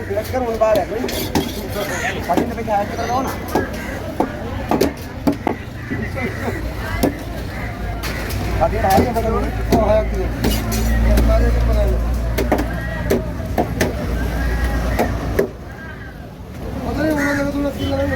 फिलट कर उन बार है कोई पानी में क्या कर दो ना अभी है ये बता दो ओ है कि बारे में बता दो उधर ही उन्होंने तो लस्सी लगा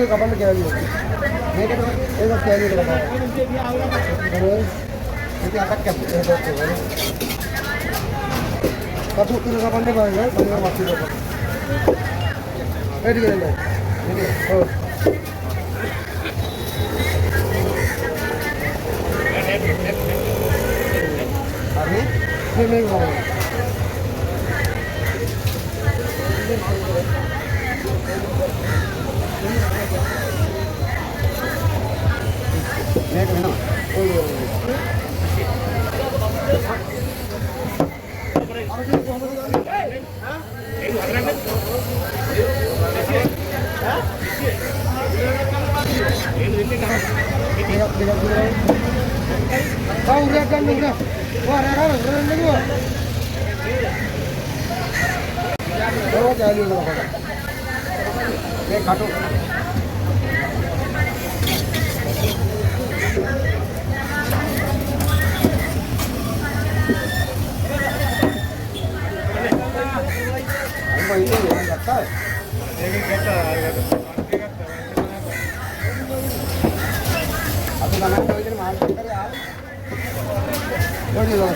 kapan lagi lagi? Ini kan ini masih lagi berapa? Nanti angkat kan? Satu kilo kapan deh bang? Sambil masih berapa? Ini kan? Ini. Oh. Ini berapa? Ini kan? Kau udah kan enggak? Wah, rara gua. Oh, jadi lu apa? Ini kado. Ini yang kata. Ini kata. Aku kan nak kau ini mahal sekali ya. Kau ni lah.